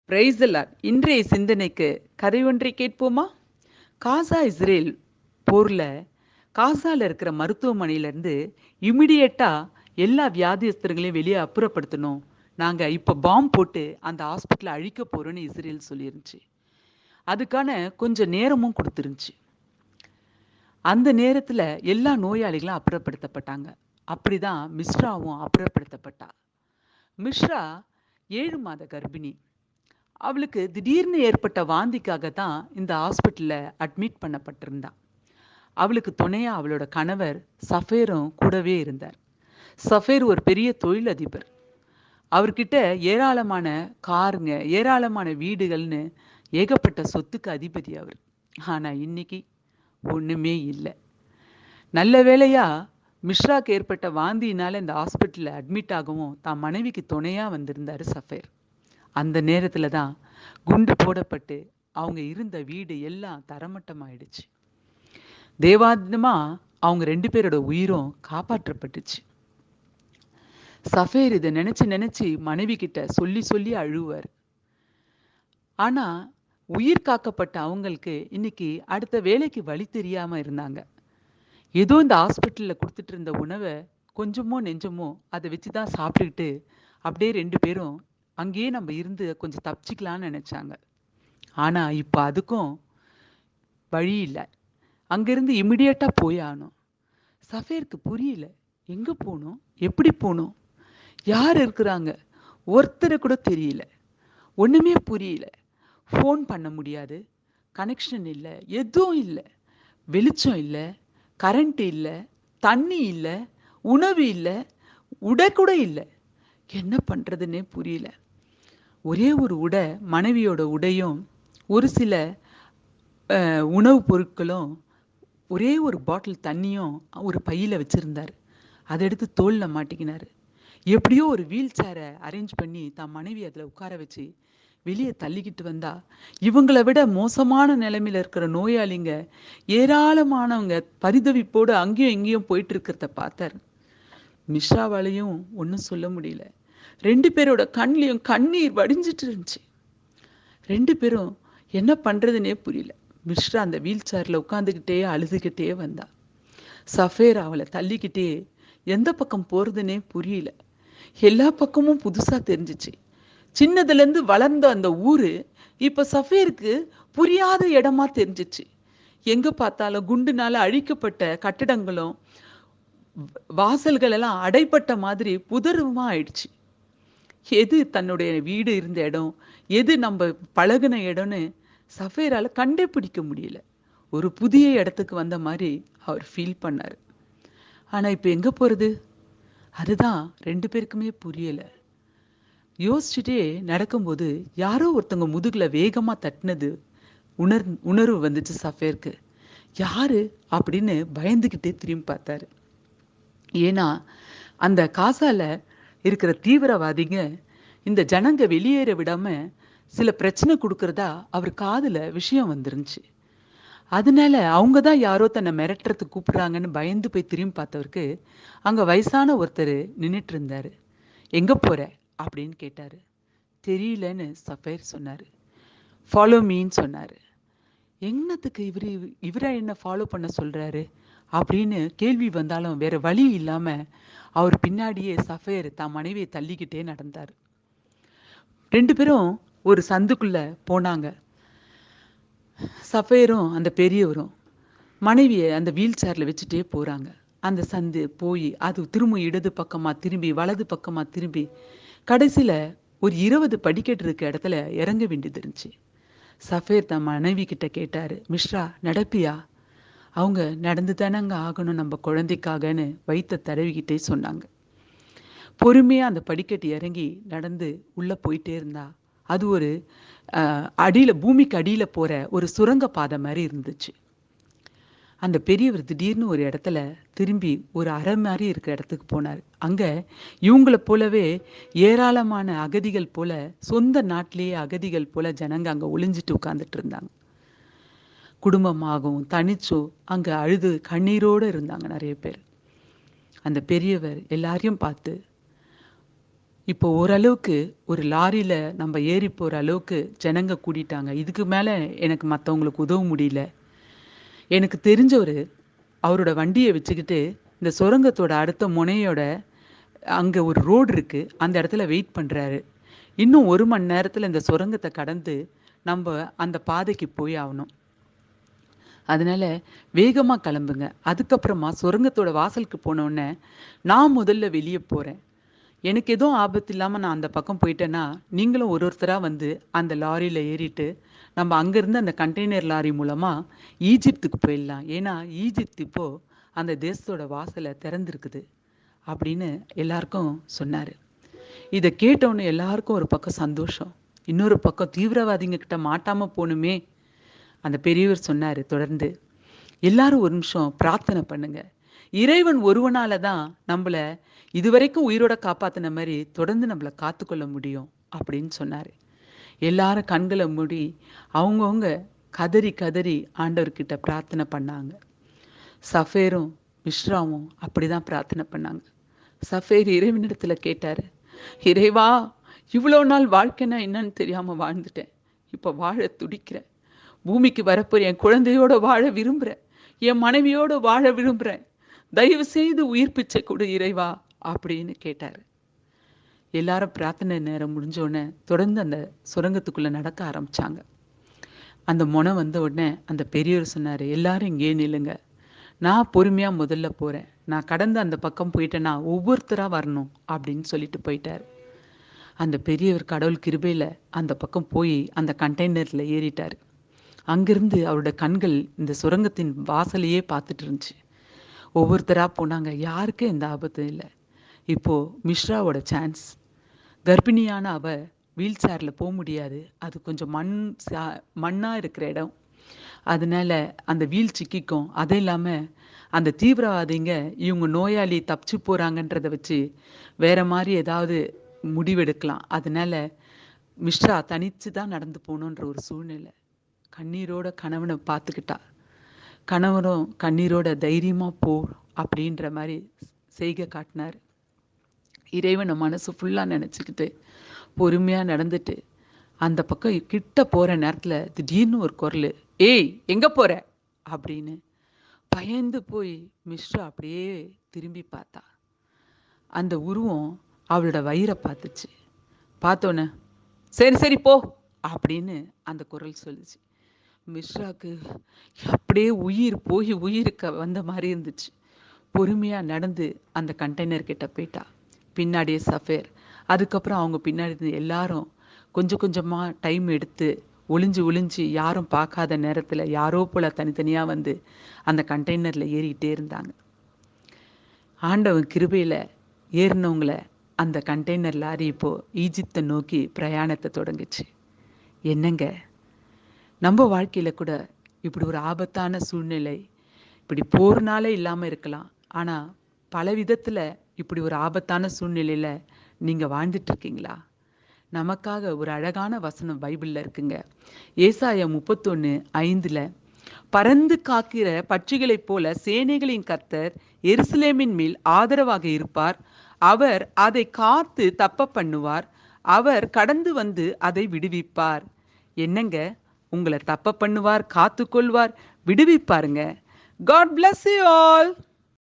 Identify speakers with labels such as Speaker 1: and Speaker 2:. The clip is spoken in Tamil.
Speaker 1: Praise the Lord. இன்றைய சிந்தனைக்கு கதை ஒன்றை கேட்போமா? காசா இஸ்ரேல் போர்ல காசால இருக்கிற மருத்துவமனையிலேருந்து இமிடியேட்டா எல்லா வியாதியஸ்தர்களையும் வெளியே அப்புறப்படுத்தணும். நாங்க இப்ப பாம் போட்டு அந்த ஹாஸ்பிட்டலை அழிக்க போறோம்னு இஸ்ரேல் சொல்லிருந்துச்சு. அதுக்கான கொஞ்சம் நேரமும் கொடுத்துருந்துச்சு. அந்த நேரத்துல எல்லா நோயாளிகளும் அப்புறப்படுத்தப்பட்டாங்க. அப்படிதான் மிஸ்ராவும் அப்புறப்படுத்தப்பட்டா. மிஸ்ரா 7 மாத கர்ப்பிணி. அவளுக்கு திடீர்னு ஏற்பட்ட வாந்திக்காக தான் இந்த ஹாஸ்பிட்டல்ல அட்மிட் பண்ணப்பட்டிருந்தா. அவளுக்கு துணையா அவளோட கணவர் சஃபேரும் கூடவே இருந்தார். சஃபேர் ஒரு பெரிய தொழிலதிபர். அவர்கிட்ட ஏராளமான காருங்க, ஏராளமான வீடுகள்னு ஏகப்பட்ட சொத்துக்கு அதிபதி அவர். ஆனா இன்னைக்கு ஒண்ணுமே இல்லை. நல்ல வேளையா மிஸ்ராக்கு ஏற்பட்ட வாந்தியினால இந்த ஹாஸ்பிட்டல்ல அட்மிட் ஆகவும் தான் மனைவிக்கு துணையா வந்திருந்தாரு சஃபேர். அந்த நேரத்துல தான் குண்டு போடப்பட்டு அவங்க இருந்த வீடு எல்லாம் தரமட்டமாயிடுச்சு. தேவாதினமா அவங்க 2 பேரோட உயிரும் காப்பாற்றப்பட்டுச்சு. சஃபேர் இதை நினைச்சு நினைச்சு மனைவி கிட்ட சொல்லி சொல்லி அழுவார். ஆனா உயிர் காக்கப்பட்ட அவங்களுக்கு இன்னைக்கு அடுத்த வேலைக்கு வழி தெரியாம இருந்தாங்க. ஏதோ இந்த ஹாஸ்பிட்டல்ல கொடுத்துட்டு இருந்த உணவை கொஞ்சமோ நெஞ்சமோ அதை வச்சுதான் சாப்பிட்டுக்கிட்டு அப்படியே 2 பேரும் அங்கேயே நம்ம இருந்து கொஞ்சம் தப்பிச்சுக்கலாம்னு நினைச்சாங்க. ஆனா இப்ப அதுக்கும் வழி இல்லை. அங்கிருந்து இமிடியேட்டா போய் ஆகணும். சஃபேருக்கு புரியல. எங்க போகணும், எப்படி போகணும், யார் இருக்கிறாங்க, ஒருத்தரை கூட தெரியல. ஒண்ணுமே புரியல. ஃபோன் பண்ண முடியாது, கனெக்ஷன் இல்லை, எதுவும் இல்லை. வெளிச்சம் இல்லை, கரண்ட் இல்லை, தண்ணி இல்லை, உணவு இல்லை, உடை கூட இல்லை. என்ன பண்றதுன்னே புரியல. ஒரே ஒரு உடை, மனைவியோட உடையும் ஒரு சில உணவுப் பொருட்களும் ஒரே ஒரு பாட்டில் தண்ணியும் ஒரு பையில வச்சிருந்தாரு. அதை எடுத்து தோல்ல மாட்டிக்கினாரு. எப்படியோ ஒரு வீல் சேரை அரேஞ்ச் பண்ணி தான் மனைவி அதில் உட்கார வச்சு வெளியே தள்ளிக்கிட்டு வந்தா, இவங்களை விட மோசமான நிலைமையில இருக்கிற நோயாளிங்க ஏராளமானவங்க பரிதவிப்போடு அங்கேயும் இங்கேயும் போயிட்டு இருக்கிறத பார்த்தாரு. மிஸ்ராவாலையும் ஒன்றும் சொல்ல முடியல. 2 பேரோட கண்ணிலையும் கண்ணீர் வடிஞ்சிட்டு இருந்துச்சு. 2 பேரும் என்ன பண்றதுன்னே புரியல. மிஸ்ரா அந்த வீல் சேர்ல உட்காந்துக்கிட்டே அழுதுகிட்டே வந்தா. சஃபேர் அவளை தள்ளிக்கிட்டே எந்த பக்கம் போறதுன்னே புரியல. எல்லா பக்கமும் புதுசா தெரிஞ்சிச்சு. சின்னதுல இருந்து வளர்ந்த அந்த ஊரு இப்ப சஃபேருக்கு புரியாத இடமா தெரிஞ்சிச்சு. எங்க பார்த்தாலும் குண்டுனால அழிக்கப்பட்ட கட்டடங்களும் வாசல்கள் எல்லாம் அடைப்பட்ட மாதிரி புதருமா ஆயிடுச்சு. எது தன்னுடைய வீடு இருந்த இடம், எது நம்ம பழகுன இடம்னு சஃபேரால கண்டே பிடிக்க முடியல. ஒரு புதிய இடத்துக்கு வந்த மாதிரி அவர் ஃபீல் பண்ணாரு. ஆனா இப்ப எங்க போறது, அதுதான் 2 பேருக்குமே புரியல. யோசிச்சுட்டே நடக்கும்போது யாரோ ஒருத்தவங்க முதுகுல வேகமா தட்டினது உணர்வு வந்துச்சு சஃபேருக்கு. யாரு அப்படின்னு பயந்துகிட்டே திரும்பி பார்த்தாரு. ஏன்னா அந்த காசால இருக்கிற தீவிரவாதிங்க இந்த ஜனங்க வெளியேற விடாம சில பிரச்சனை கொடுக்கறதா அவர் காதுல விஷயம் வந்துருந்துச்சு. அதனால அவங்க தான் யாரோ தன்னை மிரட்டுறதுக்கு கூப்பிடுறாங்கன்னு பயந்து போய் திரும்பி பார்த்தவருக்கு அங்க வயசான ஒருத்தர் நின்றுட்டு இருந்தாரு. எங்க போற அப்படின்னு கேட்டாரு. தெரியலன்னு சஃபேர் சொன்னாரு. ஃபாலோ மீன்னு சொன்னாரு. என்னத்துக்கு இவரை என்ன ஃபாலோ பண்ண சொல்றாரு அப்படின்னு கேள்வி வந்தாலும் வேற வழி இல்லாம அவர் பின்னாடியே சஃபேர் தான் மனைவியை தள்ளிக்கிட்டே நடந்தார். 2 பேரும் ஒரு சந்துக்குள்ள போனாங்க. சஃபேரும் அந்த பெரியவரும் மனைவியை அந்த வீல் சேர்ல வச்சுட்டே போறாங்க. அந்த சந்து போய் அது திரும்ப இடது பக்கமா திரும்பி வலது பக்கமா திரும்பி கடைசியில ஒரு 20 படிக்கட்டு இருக்க இடத்துல இறங்க வேண்டியது இருந்துச்சு. சஃபேர் தன் மனைவி கிட்ட கேட்டாரு, மிஸ்ரா நடப்பியா? அவங்க நடந்து தானங்க ஆகணும் நம்ம குழந்தைக்காகன்னு வயிற்ற தடவிக்கிட்டே சொன்னாங்க. பொறுமையா அந்த படிக்கட்டு இறங்கி நடந்து உள்ள போயிட்டே இருந்தா. அது ஒரு அடியில பூமிக்கு அடியில போற ஒரு சுரங்க பாதை மாதிரி இருந்துச்சு. அந்த பெரியவர் திடீர்னு ஒரு இடத்துல திரும்பி ஒரு அறை மாதிரி இருக்கிற இடத்துக்கு போனார். அங்க இவங்களை போலவே ஏராளமான அகதிகள் போல, சொந்த நாட்டிலேயே அகதிகள் போல ஜனங்க அங்க ஒளிஞ்சிட்டு உட்கார்ந்துட்டு இருந்தாங்க. குடும்பமாகவும் தனிச்சோ அங்க அழுது கண்ணீரோடு இருந்தாங்க நிறைய பேர். அந்த பெரியவர் எல்லாரையும் பார்த்து, இப்போ ஓரளவுக்கு ஒரு லாரியில நம்ம ஏறி போற அளவுக்கு ஜனங்க கூடிட்டாங்க. இதுக்கு மேல எனக்கு மத்தவங்களுக்கு உதவ முடியல. எனக்கு தெரிஞ்சவரு அவரோட வண்டிய வச்சுக்கிட்டு இந்த சுரங்கத்தோட அடுத்த முனையோட அங்க ஒரு ரோடு இருக்கு. அந்த இடத்துல வெயிட் பண்றாரு. இன்னும் 1 மணி நேரத்துல இந்த சுரங்கத்த கடந்து நம்ப அந்த பாதைக்கு போய் ஆவணும். அதனால வேகமா கிளம்புங்க. அதுக்கப்புறமா சுரங்கத்தோட வாசலுக்கு போனோனே, நான் முதல்ல வெளிய போறேன். எனக்கு எதுவும் ஆபத்து இல்லாம நான் அந்த பக்கம் போயிட்டேன்னா, நீங்களும் ஒருத்தரா வந்து அந்த லாரியில ஏறிட்டு, நம்ம அங்கருந்து அந்த கண்டெய்னர் லாரி மூலமா ஈஜிப்துக்கு போயிடலாம். ஏன்னா, ஈஜிப்த் இப்போ அந்த தேசத்தோட வாசல திறந்திருக்குது. அப்படின்னு எல்லாருக்கும் சொன்னாரு. இத கேட்டவுடனே எல்லாருக்கும் ஒரு பக்கம் சந்தோஷம். இன்னொரு பக்கம் தீவிரவாதிங்க கிட்ட மாட்டாம போணுமே! அந்த பெரியவர் சொன்னாரு தொடர்ந்து. எல்லாரும் ஒரு நிமிஷம் பிரார்த்தனை பண்ணுங்க. இறைவன் ஒருவனால தான் நம்பள இதுவரைக்கும் உயிரோட காப்பாத்துன மாரி தொடர்ந்து நம்மள காத்துக்கொள்ள முடியும் அப்படின்னு சொன்னாரு. எல்லாரும் கண்கள மூடி அவங்கவங்க கதறி கதறி ஆண்டவர்கிட்ட பிரார்த்தனை பண்ணாங்க. சஃபேரும் மிஷ்ராவும் அப்படிதான் பிரார்த்தனை பண்ணாங்க. சஃபேர் இறைவனிடத்துல கேட்டாரு. இறைவா, இவ்வளோ நாள் வாழ்க்கைன்னா என்னன்னு தெரியாம வாழ்ந்துட்டேன். இப்ப வாழ துடிக்கிறேன். பூமிக்கு வரப்போற என் குழந்தையோட வாழ விரும்புறேன். என் மனைவியோட வாழ விரும்புறேன். தயவு செய்து உயிர் பிச்சை கொடு இறைவா அப்படின்னு கேட்டாரு. எல்லாரும் பிரார்த்தனை நேரம் முடிஞ்சோடனே தொடர்ந்து அந்த சுரங்கத்துக்குள்ள நடக்க ஆரம்பிச்சாங்க. அந்த முனை வந்த உடனே அந்த பெரியவர் சொன்னாரு, எல்லாரும் இங்கேயே நில்லுங்க. நான் பொறுமையா முதல்ல போறேன். நான் கடந்து அந்த பக்கம் போயிட்டேன்னா ஒவ்வொருத்தரா வரணும் அப்படின்னு சொல்லிட்டு போயிட்டாரு. அந்த பெரியவர் கடவுள் கிருபையில அந்த பக்கம் போய் அந்த கண்டெய்னர்ல ஏறிட்டாரு. அங்கிருந்து அவரோட கண்கள் இந்த சுரங்கத்தின் வாசலையே பார்த்துட்டு இருந்துச்சு. ஒவ்வொருத்தரா போனாங்க. யாருக்கும் எந்த ஆபத்தும் இல்ல. இப்போ மிஷ்ராவோட சான்ஸ். கர்ப்பிணியான அவ வீல் சேர்ல போ முடியாது. அது கொஞ்சம் மண்ணா இருக்கிற இடம். அதனால அந்த வீல் சிக்கிக்கும். அது இல்லாம அந்த தீவிரவாதிங்க இவங்க நோயாளி தப்பிச்சு போறாங்கன்றத வச்சு வேற மாதிரி ஏதாவது முடிவெடுக்கலாம். அதனால மிஷ்ரா தனிச்சு தான் நடந்து போகணுன்ற ஒரு சூழ்நிலை. கண்ணீரோட கணவனை பார்த்துக்கிட்டா. கணவனும் கண்ணீரோட தைரியமா போ அப்படின்ற மாதிரி செய்கை காட்டினாரு. இறைவனை மனசு ஃபுல்லா நினைச்சுக்கிட்டு பொறுமையா நடந்துட்டு அந்த பக்கம் கிட்ட போற நேரத்துல திடீர்னு ஒரு குரல், ஏய் எங்க போற அப்படின்னு. பயந்து போய் மிஸ்ரா அப்படியே திரும்பி பார்த்தா. அந்த உருவம் அவளோட வயிறை பார்த்துச்சு. பார்த்தோன்னே சரி சரி போ அப்படின்னு அந்த குரல் சொல்லுச்சு. மிஸ்ராக்கு அப்படியே உயிர் போய் உயிருக்கு வந்த மாதிரி இருந்துச்சு. பொறுமையா நடந்து அந்த கண்டெய்னர் கிட்ட போயிட்டா. பின்னாடியே சஃபேர். அதுக்கப்புறம் அவங்க பின்னாடி இருந்து எல்லாரும் கொஞ்சம் கொஞ்சமா டைம் எடுத்து ஒளிஞ்சு ஒளிஞ்சு யாரும் பார்க்காத நேரத்துல யாரோ போல தனித்தனியா வந்து அந்த கண்டெய்னர்ல ஏறிக்கிட்டே இருந்தாங்க. ஆண்டவன் கிருபையில ஏறினவங்கள அந்த கண்டெய்னர் லாரி இப்போ ஈஜிப்தை நோக்கி பிரயாணத்தை தொடங்குச்சு. என்னங்க, நம்ம வாழ்க்கையில கூட இப்படி ஒரு ஆபத்தான சூழ்நிலை, இப்படி போறனால இல்லாம இருக்கலாம். ஆனா பல விதத்துல இப்படி ஒரு ஆபத்தான சூழ்நிலையில நீங்க வாழ்ந்துட்டு இருக்கீங்களா? நமக்காக ஒரு அழகான வசனம் பைபிள்ல இருக்குங்க. ஏசாயா 31:5 பறந்து காக்கிற பட்சிகளைப் போல சேனைகளின் கர்த்தர் எருசலேமின் மேல் ஆதரவாக இருப்பார். அவர் அதை காத்து தப்ப பண்ணுவார். அவர் கடந்து வந்து அதை விடுவிப்பார். என்னங்க, உங்களை தப்ப பண்ணுவார், காத்துக்கொள்வார், விடுவிப்பாருங்க. God bless you all.